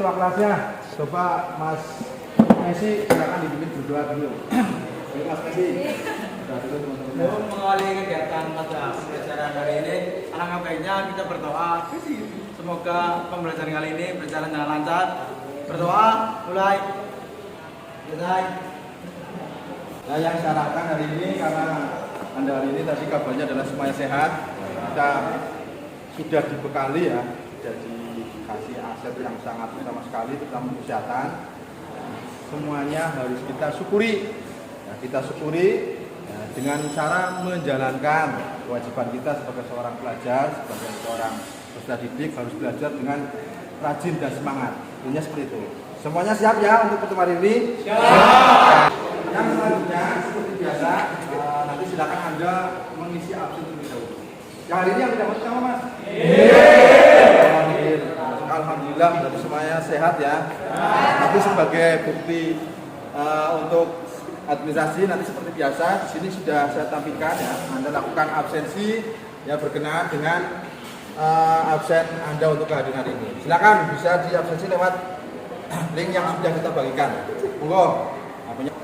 ketua kelasnya. Coba Mas Messi silakan dipimpin berdoa dulu. Ayo Mas Messi. Berdoa dulu teman-teman. Sebelum mengawali kegiatan pada pembelajaran hari ini, alangkah baiknya kita berdoa. Semoga pembelajaran kali ini berjalan dengan lancar. Berdoa, mulai. Nah, yang saya harapkan hari ini karena Anda hari ini tadi kabarnya adalah semuanya sehat, kita sudah dibekali ya, sudah dikasih aset yang sangat utama sekali terutama kesehatan. Semuanya harus kita syukuri. Ya, kita syukuri ya, dengan cara menjalankan kewajiban kita sebagai seorang pelajar, sebagai seorang peserta didik harus belajar dengan rajin dan semangat. Intinya seperti itu. Semuanya siap ya untuk pertemuan ini? Siap. Yang selanjutnya seperti biasa, nanti silakan Anda mengisi absen terlebih dahulu. Yang hari ini yang tidak pertama Mas? Alhamdulillah, berarti semuanya sehat ya. Tapi sebagai bukti untuk administrasi nanti seperti biasa di sini sudah saya tampilkan ya. Anda lakukan absensi ya berkenaan dengan absen Anda untuk kehadiran ini. Silakan bisa diabsensi lewat link yang sudah kita bagikan. Monggo. Apanya?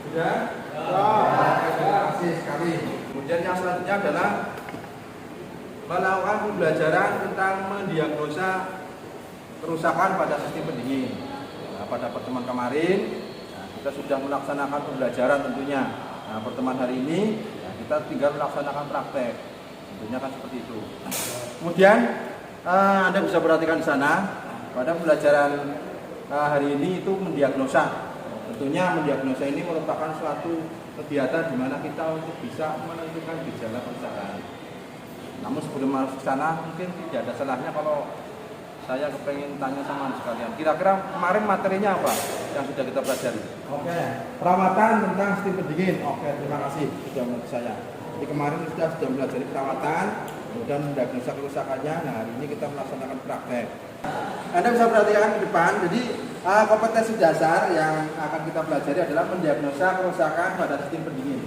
Sudah? Terima kasih sekali. Kemudian yang selanjutnya adalah melakukan pembelajaran tentang mendiagnosa kerusakan pada sistem pendingin. Nah, pada pertemuan kemarin kita sudah melaksanakan pembelajaran tentunya. Nah, pertemuan hari ini kita tinggal melaksanakan praktek. Tentunya kan seperti itu. Kemudian Anda bisa perhatikan di sana pada pembelajaran hari ini itu mendiagnosa. Tentunya mendiagnosa ini merupakan suatu kegiatan di mana kita untuk bisa menentukan gejala kerusakan. Namun sebelum masuk ke sana mungkin tidak ada salahnya kalau saya kepengen tanya sama sekalian. Kira-kira kemarin materinya apa yang sudah kita pelajari? Oke, perawatan tentang sistem pendingin. Oke, terima kasih sudah mengerti saya. Jadi kemarin sudah belajar perawatan, kemudian mendiagnosa kerusakannya. Nah, hari ini kita melaksanakan praktek. Anda bisa perhatikan ke depan. Jadi kompetensi dasar yang akan kita pelajari adalah mendiagnosa kerusakan pada sistem pendingin.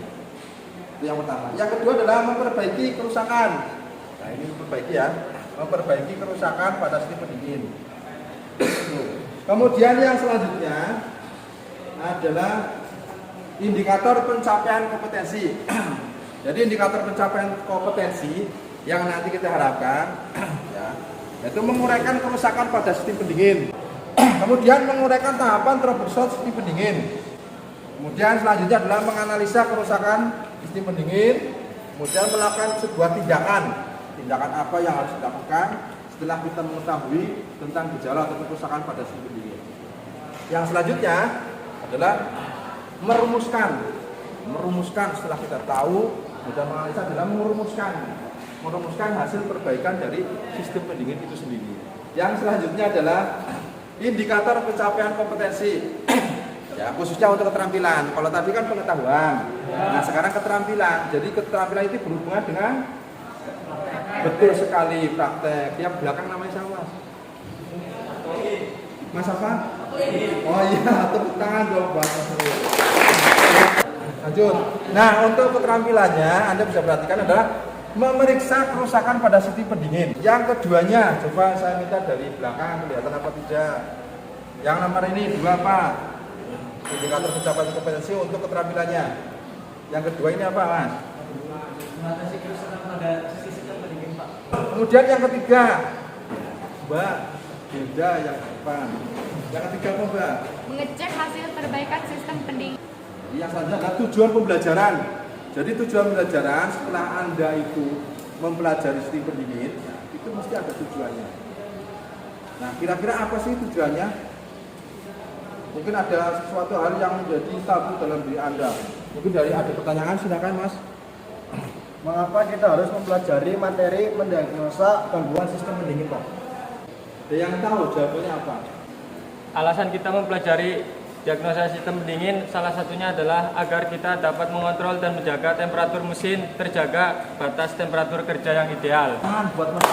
Itu yang pertama. Yang kedua adalah memperbaiki kerusakan. Nah, ini memperbaiki ya. Memperbaiki kerusakan pada sistem pendingin. Kemudian yang selanjutnya adalah indikator pencapaian kompetensi. Jadi indikator pencapaian kompetensi yang nanti kita harapkan ya, yaitu menguraikan kerusakan pada sistem pendingin. Kemudian menguraikan tahapan troubleshoot sistem pendingin. Kemudian selanjutnya adalah menganalisa kerusakan sistem pendingin. Kemudian melakukan sebuah tindakan apa yang harus dilakukan setelah kita mengetahui tentang gejala atau kerusakan pada sistem pendingin. Yang selanjutnya adalah merumuskan setelah kita tahu, kemudian menganalisa adalah merumuskan hasil perbaikan dari sistem pendingin itu sendiri. Yang selanjutnya adalah indikator pencapaian kompetensi. Ya, khususnya untuk keterampilan. Kalau tadi kan pengetahuan. Nah, sekarang keterampilan. Jadi keterampilan itu berhubungan dengan betul sekali praktek. Yang belakang namanya siapa, Mas? Mas apa? Oh iya, tepuk tangan dong buat Mas. Lanjut. Nah, untuk keterampilannya Anda bisa perhatikan adalah memeriksa kerusakan pada sistem pendingin. Yang keduanya, coba saya minta dari belakang kelihatan apa tidak. Yang nomor ini 2 apa? Indikator pencapaian kompetensi untuk keterampilannya. Yang kedua ini apa, Mas? Mengatasi kerusakan pada sistem pendingin, Pak. Kemudian yang ketiga, Mbak Hilda yang depan. Yang ketiga apa, Mbak? Mengecek hasil perbaikan sistem pendingin. Yang selanjutnya adalah tujuan pembelajaran. Jadi tujuan pembelajaran setelah Anda itu mempelajari sistem pendingin, itu mesti ada tujuannya. Nah, kira-kira apa sih tujuannya? Mungkin ada sesuatu hal yang menjadi tabu dalam diri Anda. Mungkin dari ada pertanyaan, silakan Mas. Mengapa kita harus mempelajari materi mendiagnosa gangguan sistem pendingin, Pak? Ada yang tahu jawabannya apa? Alasan kita mempelajari diagnosa sistem pendingin salah satunya adalah agar kita dapat mengontrol dan menjaga temperatur mesin terjaga batas temperatur kerja yang ideal. Buat Mas.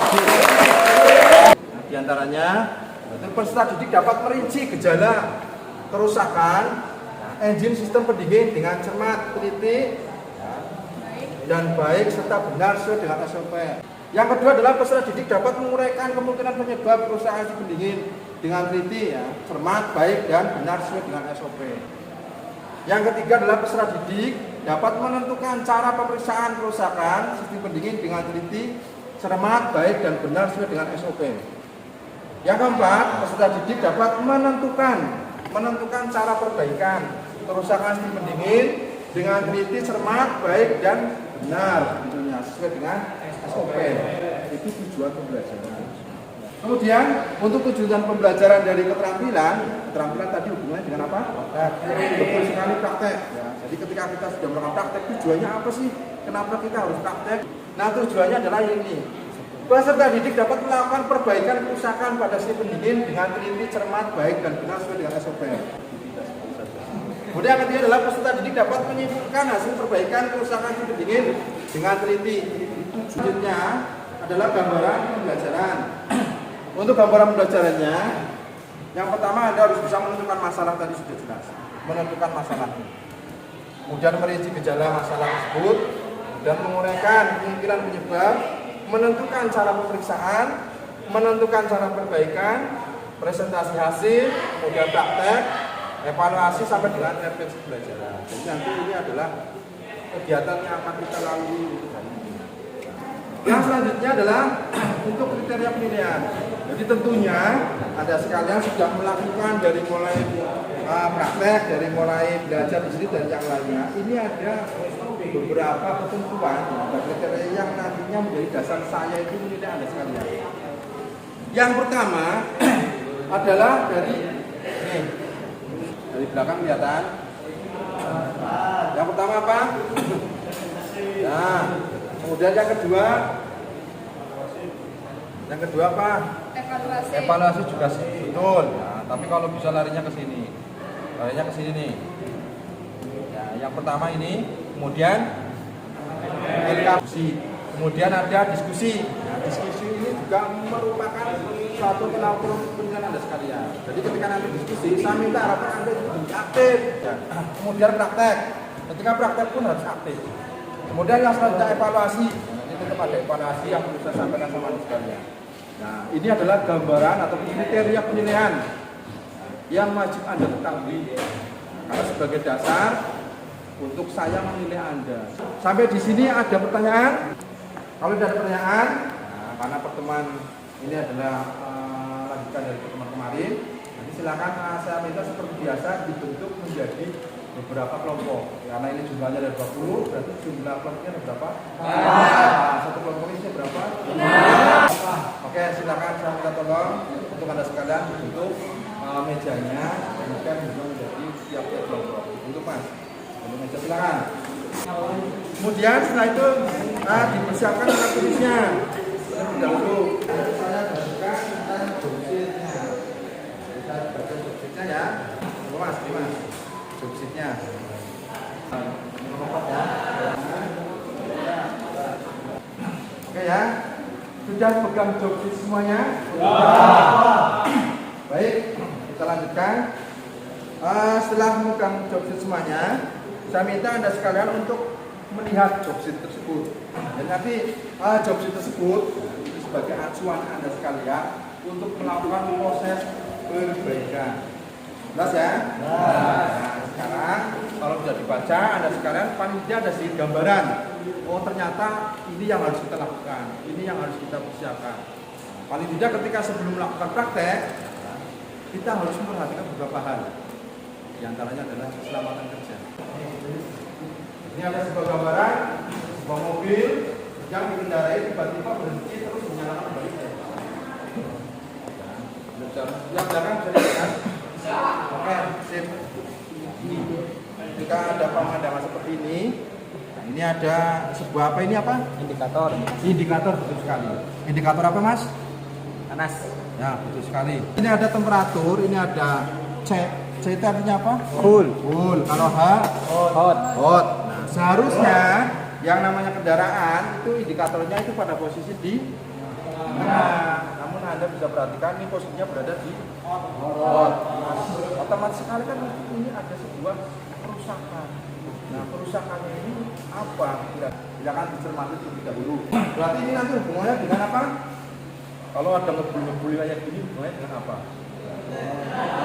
Nah, di antaranya, peserta didik dapat merinci gejala kerusakan engine sistem pendingin dengan cermat, teliti, dan baik serta benar sesuai dengan SOP. Yang kedua adalah peserta didik dapat menguraikan kemungkinan penyebab kerusakan sistem pendingin dengan teliti, ya, cermat, baik, dan benar sesuai dengan SOP. Yang ketiga adalah peserta didik dapat menentukan cara pemeriksaan kerusakan sistem pendingin dengan teliti, cermat, baik, dan benar sesuai dengan SOP. Yang keempat, peserta didik dapat menentukan cara perbaikan kerusakan sistem pendingin dengan teliti, cermat, baik, dan benar tentunya sesuai dengan SOP. Itu tujuan pembelajaran. Kemudian untuk tujuan pembelajaran dari keterampilan tadi hubungannya dengan apa? Betul sekali, praktek. Ya, jadi ketika kita sudah melakukan praktek, tujuannya apa sih? Kenapa kita harus praktek? Nah, tujuannya adalah ini. Peserta didik dapat melakukan perbaikan kerusakan pada sistem pendingin dengan teliti, cermat, baik, dan benar sesuai dengan SOP. Kemudian yang ketiga adalah peserta didik dapat menyimpulkan hasil perbaikan kerusakan sistem pendingin dengan teliti. Tujuannya adalah gambaran pembelajaran. Untuk gambaran pembelajarannya, yang pertama Anda harus bisa menentukan masalah tadi sudah jelas, menentukan masalah. Kemudian merinci gejala masalah tersebut dan menguraikan kemungkinan penyebab, menentukan cara pemeriksaan, menentukan cara perbaikan, presentasi hasil, kemudian praktek, evaluasi sampai dengan refleksi pembelajaran. Jadi nanti ini adalah kegiatan yang akan kita lalui. Yang selanjutnya adalah untuk kriteria penilaian. Jadi tentunya Anda sekalian sudah melakukan dari mulai praktek, dari mulai belajar di sini dan yang lainnya. Ini ada beberapa ketentuan dan kriteria yang nantinya menjadi dasar saya itu menilai Anda sekalian. Yang pertama adalah dari belakang kelihatan. Yang pertama apa? Nah, kemudian yang kedua apa? Evaluasi juga sih, betul. Nah, tapi kalau bisa larinya ke sini, nih. Ya, yang pertama ini, kemudian kemudian ada diskusi. Nah, diskusi ini juga merupakan suatu pelaporan penilaian Anda sekalian. Jadi ketika nanti diskusi, saya minta harapan Anda itu aktif. Ya. Kemudian praktek. Ketika praktek pun harus aktif. Kemudian yang selanjutnya evaluasi. Nah, ini tetap ada evaluasi yang perlu saya sampaikan sama Anda sekalian. Nah, ini adalah gambaran atau kriteria penilaian yang wajib Anda ketahui karena sebagai dasar untuk saya menilai Anda. Sampai di sini ada pertanyaan? Kalau tidak ada pertanyaan, nah, karena pertemuan ini adalah lanjutan dari pertemuan kemarin, nanti silakan saya minta seperti biasa dibentuk menjadi beberapa kelompok. Karena ini jumlahnya ada 20, berarti jumlah kelompoknya ada berapa? Satu kelompok ini berapa? Oke, silakan saya minta tolong untuk Anda sekalian untuk mejanya, kemudian menjadi tiap-tiap kelompok. Untuk Mas, untuk meja silakan. Kemudian setelah itu dipersiapkan alat tulisnya. Terlebih dahulu saya bacakan tentang jobsitnya. Kita baca jobsitnya ya. Mas, gimana? Jobsitnya. Oke ya. Sudah pegang jobsit semuanya? Ya. Baik, kita lanjutkan. Setelah memegang jobsit semuanya, saya minta Anda sekalian untuk melihat jobsit tersebut. Dan nanti jobsit tersebut itu sebagai acuan Anda sekalian untuk melakukan proses perbaikan. Jelas ya? Nah, sekarang kalau sudah dibaca Anda sekalian, paling tidak ada sedikit gambaran. Oh, ternyata ini yang harus kita lakukan, ini yang harus kita persiapkan. Paling tidak ketika sebelum melakukan praktek, kita harus memperhatikan beberapa hal. Di antaranya adalah keselamatan kerja. Ini ada sebuah gambaran, sebuah mobil yang dikendarai tiba-tiba berhenti terus menyalakan kembali. Yang belakang bisa dilihat. Oke, sip. Jika ada pemandangan seperti ini, nah ini ada sebuah apa ini apa? Indikator. Indikator, betul sekali. Indikator apa Mas? Panas. Ya, betul sekali. Ini ada temperatur, ini ada C itu artinya apa? Cool. Kalau H, hot. Nah, seharusnya yang namanya kendaraan itu indikatornya itu pada posisi di mana? Namun Anda bisa perhatikan ini posisinya berada di hot. Otomatis sekali kan ini ada sebuah kerusakan. Nah, kerusakannya ini apa? Silakan dicermati terlebih dahulu. Berarti ini nanti hubungannya dengan apa? Kalau ada ngebul-ngebul kayak gini, hubungannya dengan apa?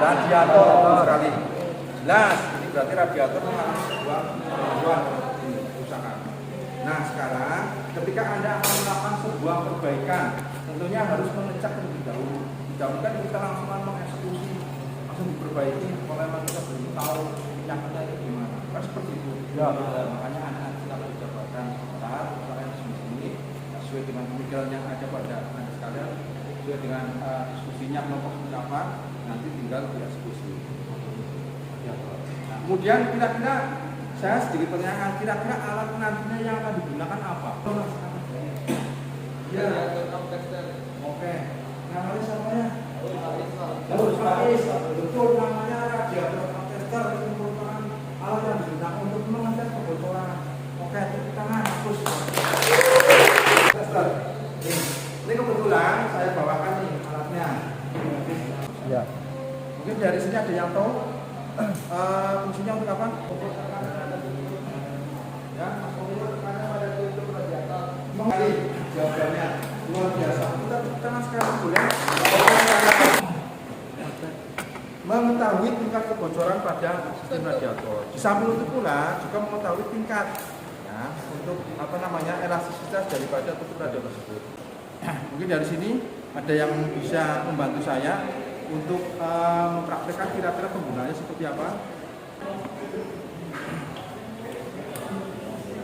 Radiator sekali. Jelas, ini berarti radiator mengalami sebuah gangguan kerusakan. Nah, sekarang ketika Anda akan melakukan sebuah perbaikan, tentunya harus mengecek terlebih dahulu. Tidak mungkin kita langsung mengeksekusi, langsung diperbaiki, kalau memang kita belum tahu penyakitnya itu gimana. Kan seperti itu. Ya, makanya anak-anak kita berjabatan sebentar, kalian di sini sesuai dengan pemikiran yang ada pada Anda sekalian, sesuai dengan diskusinya kelompok seperti apa, nanti tinggal dieksekusi. Ya. Nah, kemudian kira-kira saya sedikit pertanyaan, kira-kira alat nantinya yang akan digunakan apa? Ya, oke. Namanya siapa ya? Faiz. Betul, namanya radiator tester. Itu merupakan alat yang digunakan untuk mengecek kebocoran. Oke, tepuk tangan, hapus. Tester. Ini kebetulan saya bawakan nih alatnya. Ya. Mungkin dari sini ada yang tahu fungsinya untuk apa? Ya, tekanan pada tutup radiator. Mengali jawabannya luar biasa. Kita tangan sekarang boleh. Mengetahui tingkat kebocoran pada sistem radiator. Di samping itu pula juga mengetahui tingkat ya, untuk elastisitas daripada tutup radiator tersebut. Mungkin dari sini ada yang bisa membantu saya untuk mempraktikkan kira-kira penggunaannya seperti apa.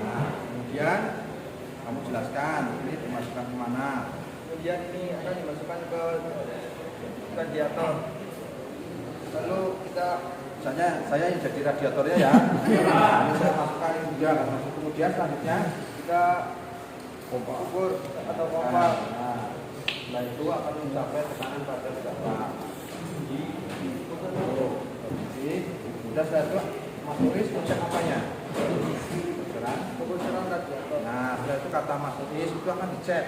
Nah, kemudian kamu jelaskan ini dimasukkan ke mana. Kemudian ini akan dimasukkan ke radiator. Lalu kita, misalnya saya yang jadi radiatornya ya. Ini saya masukkan ini juga. Kemudian selanjutnya kita pompa ukur atau pompa. Nah, setelah itu akan mencapai tekanan pada berapa. Kemudian setelah itu Mas Turis ngecek apanya? Kebocoran radiator. Nah, setelah itu kata Mas Turis itu akan dicek.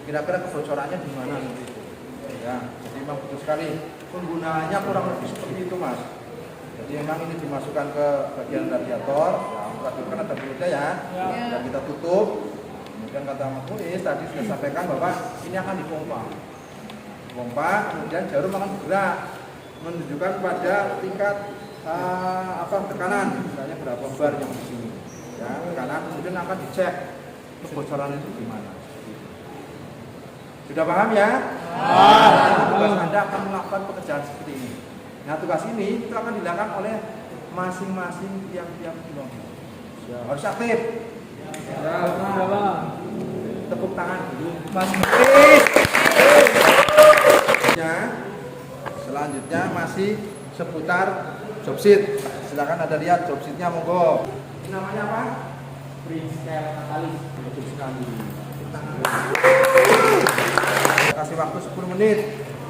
Kira-kira kebocorannya di mana nanti? Ya, jadi memang betul sekali. Penggunaannya kurang lebih seperti itu, Mas. Jadi memang ini dimasukkan ke bagian radiator. Ya, radiator kan ada mulutnya ya. Dan kita tutup. Kemudian kata Mas Turis tadi sudah sampaikan bahwa ini akan dipompa. Kemudian jarum akan bergerak menunjukkan pada tingkat tekanan, misalnya berapa bar yang di sini. Ya, tekanan kemudian akan dicek kebocoran itu gimana. Sudah paham ya? Tugas Anda akan melakukan pekerjaan seperti ini. Nah, tugas ini itu akan dilakukan oleh masing-masing tiap-tiap kelompok. Harus aktif. Tepuk tangan dulu, Mas Mutis. Selanjutnya masih seputar job sheet. Silakan Anda lihat job sheetnya, monggo. Ini namanya apa? Freestyle katalis. Betul sekali. Kasih waktu 10 menit.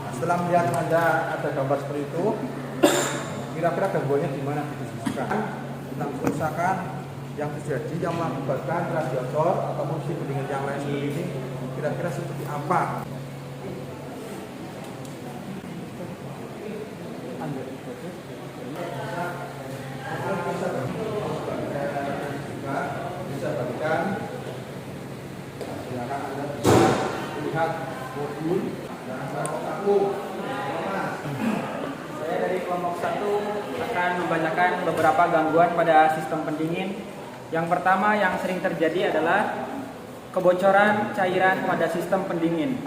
Nah, setelah melihat Anda ada gambar seperti itu, kira-kira gangguannya di mana didiskusikan tentang kerusakan yang terjadi yang mengakibatkan radiator atau mesin pendingin yang lain seperti ini, kira-kira seperti apa? Bisa bagikan. Silakan Anda bisa lihat modul dan kelompok 1. Saya dari kelompok 1 akan membacakan beberapa gangguan pada sistem pendingin. Yang pertama yang sering terjadi adalah kebocoran cairan pada sistem pendingin.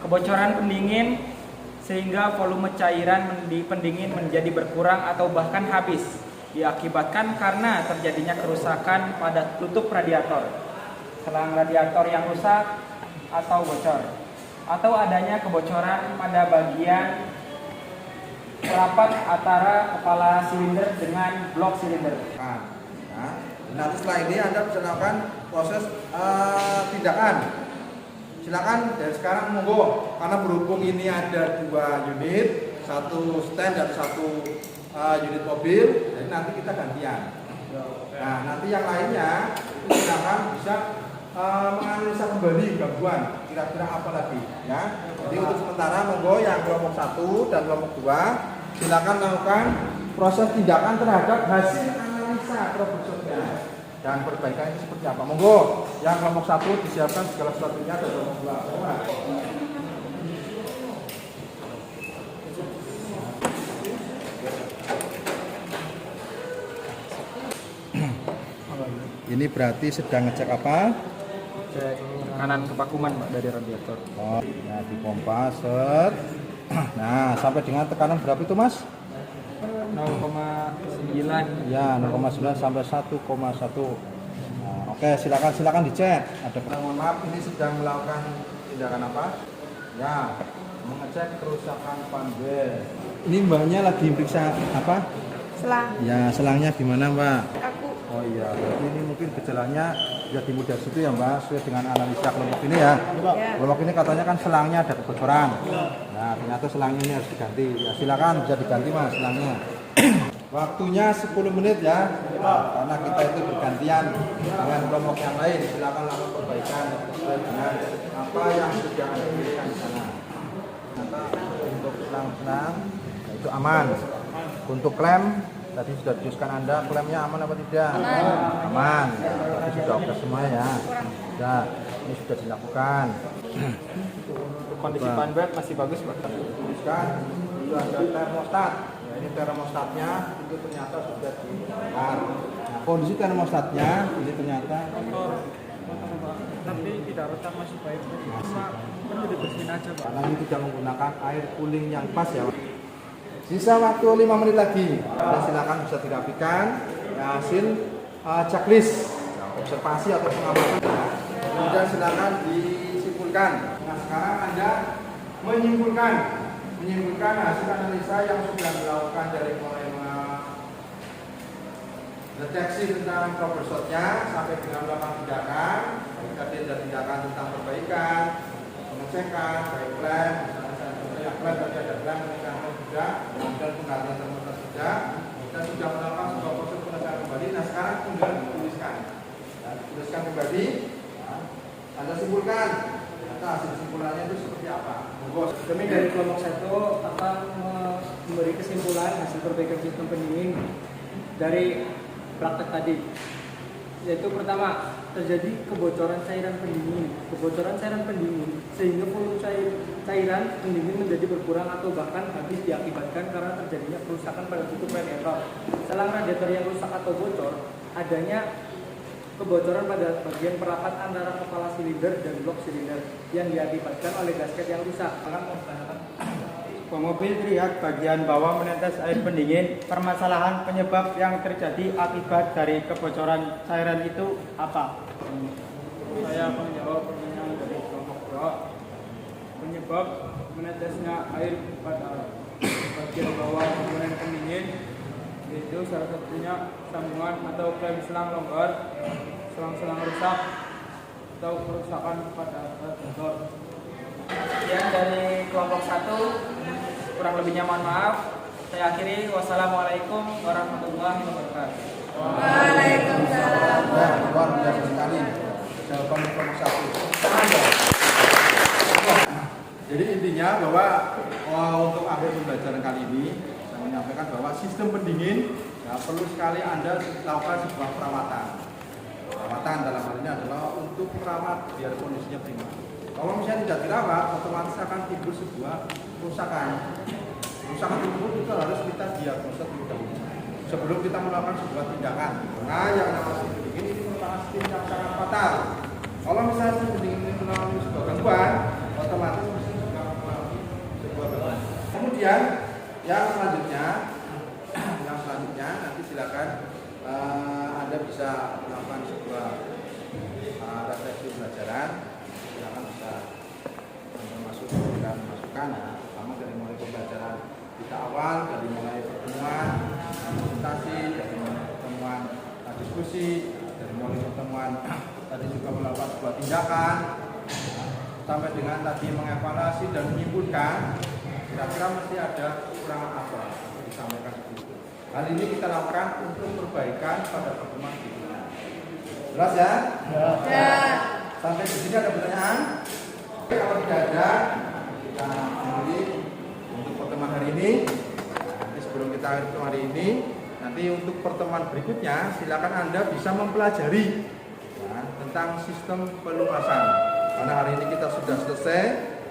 Kebocoran pendingin sehingga volume cairan di pendingin menjadi berkurang atau bahkan habis, diakibatkan karena terjadinya kerusakan pada tutup radiator, selang radiator yang rusak atau bocor, atau adanya kebocoran pada bagian rapat antara kepala silinder dengan blok silinder. Nanti setelah ini Anda bisa melakukan proses tindakan. Silakan dari sekarang monggo, karena berhubung ini ada 2 unit, 1 stand dan 1 unit mobil, jadi nanti kita gantian. Nah, nanti yang lainnya itu silakan bisa menganalisa kembali gangguan, kira-kira apa lagi ya. Jadi untuk sementara monggo yang kelompok 1 dan kelompok 2 silakan melakukan proses tindakan terhadap hasil analisa mana troubleshootnya dan perbaikan itu seperti apa? Monggo, yang kelompok 1 disiapkan segala sesuatunya dan kelompok 2. Ini berarti sedang ngecek apa? Cek tekanan kevakuman Pak dari radiator. Oh, ya dipompa set. Nah, sampai dengan tekanan berapa itu, Mas? 0,9. Ya, 0,9 sampai 1,1. Nah, oke, silakan dicek. Ada mohon maaf, ini sedang melakukan tindakan apa? Ya, mengecek kerusakan panbel. Ini mbaknya lagi periksa apa? Selang. Ya, selangnya gimana, Mbak? Kaku. Oh iya, berarti ini mungkin gejalanya ya dimulai dari situ ya, Mbak, sesuai dengan analisa kelompok ini ya. Ya. Kelompok ini katanya kan selangnya ada kebocoran. Nah, ternyata selangnya ini harus diganti. Ya, silakan bisa diganti, Mas, selangnya. Waktunya 10 menit ya, karena kita itu bergantian dengan kelompok yang lain. Silakan lakukan perbaikan sesuai dengan apa yang sudah Anda berikan di sana. Ternyata untuk selang-selang itu aman. Untuk klem tadi sudah dijelaskan Anda, klemnya aman apa tidak? Aman. Ya, berarti sudah oke semua ya. Ya, ini sudah dilakukan. Kondisi panbel masih bagus Pak. Teruskan, itu ada termostat. Ya, ini termostatnya itu ternyata sudah dibakar. Nah, kondisi termostatnya ini ternyata Tapi tidak retak masih baik. Cuma perlu dibersihin aja Pak. karena ini tidak menggunakan air cooling yang pas ya. Sisa waktu 5 menit lagi. Dan silakan bisa dirapikan ya, hasil checklist ya, observasi atau pengamatan. Kemudian silakan disimpulkan. Nah, sekarang Anda menyimpulkan hasil analisa yang sudah dilakukan dari mulai deteksi tentang troubleshootnya sampai dengan melakukan tindakan. Tadi ada tindakan tentang perbaikan, pengecekan, baik plan, misalnya plan tadi ada plan pengecekan juga, kemudian penggantian termometer juga, dan sudah melakukan sebuah proses pengecekan kembali. Nah, sekarang kemudian tuliskan kembali. Anda simpulkan. Nah, hasil simpulannya itu seperti apa? Kami dari kelompok 1 akan memberi kesimpulan hasil perbaikan sistem pendingin dari praktek tadi. Yaitu pertama, terjadi kebocoran cairan pendingin sehingga volume cairan pendingin menjadi berkurang atau bahkan habis diakibatkan karena terjadinya kerusakan pada tutup radiator. Selang radiator yang rusak atau bocor, adanya kebocoran pada bagian perapat antara kepala silinder dan blok silinder yang diakibatkan oleh gasket yang rusak. Pemobil terlihat bagian bawah menetes air pendingin. Permasalahan penyebab yang terjadi akibat dari kebocoran cairan itu apa? Saya menjawab pertanyaan dari kelompok 2. Penyebab menetesnya air pada bagian bawah komponen pendingin yaitu salah satunya sambungan atau klem selang longgar, selang-selang rusak, atau kerusakan pada radiator. Sekian dari kelompok 1. Kurang lebihnya mohon maaf. Saya akhiri. Wassalamualaikum warahmatullahi wabarakatuh. Waalaikumsalam. Ya, luar biasa sekali. Jawaban kelompok 1. Jadi intinya bahwa untuk akhir pembelajaran kali ini saya menyampaikan bahwa sistem pendingin ya, perlu sekali Anda lakukan sebuah perawatan. Perawatan dalam hal ini adalah untuk merawat biar kondisinya prima. Kalau misalnya tidak dirawat, otomatis akan timbul sebuah kerusakan. Kerusakan itu harus kita diagnosa terlebih dahulu sebelum kita melakukan sebuah tindakan. Nah, yang namanya sistem pendingin ini merupakan sistem yang sangat fatal. Kalau misalnya sistem pendingin ini mengalami sebuah gangguan, otomatis mesin juga mengalami sebuah gangguan. Kemudian yang selanjutnya nanti silakan Anda bisa melakukan sebuah refleksi pembelajaran. Silakan bisa memberikan masukan ya, pertama dari mulai pembelajaran kita awal, dari mulai pertemuan presentasi, dari mulai pertemuan diskusi, dari mulai pertemuan tadi juga melakukan sebuah tindakan sampai dengan tadi mengevaluasi dan menyimpulkan kira-kira mesti ada kekurangan apa yang disampaikan seperti itu. Hal ini kita lakukan untuk perbaikan pada pertemuan berikutnya. Jelas ya? Ya. Sampai di sini ada pertanyaan? Kalau tidak ada, kita akhiri untuk pertemuan hari ini. Nanti sebelum kita akhiri hari ini, nanti Nanti untuk pertemuan berikutnya silakan Anda bisa mempelajari ya, tentang sistem pelunasan. Karena hari ini kita sudah selesai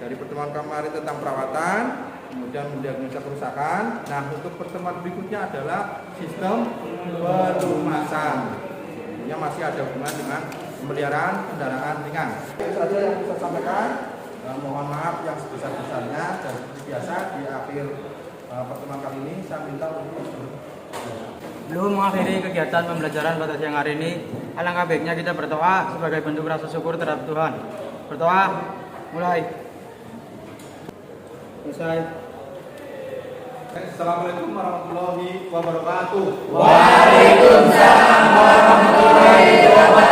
dari pertemuan kemarin tentang perawatan, kemudian mendiagnosa kerusakan. Nah, untuk pertemuan berikutnya adalah sistem pelunasan. Tentunya masih ada hubungan dengan pemeliharaan kendaraan ringan. Itu saja yang bisa saya sampaikan. Mohon maaf yang sebesar-besarnya, dan seperti biasa di akhir pertemuan kali ini saya minta untuk Belum mengakhiri kegiatan pembelajaran pada siang hari ini, alangkah baiknya kita berdoa sebagai bentuk rasa syukur terhadap Tuhan. Berdoa, mulai. Selesai. Assalamualaikum warahmatullahi wabarakatuh. Waalaikumsalam warahmatullahi wabarakatuh.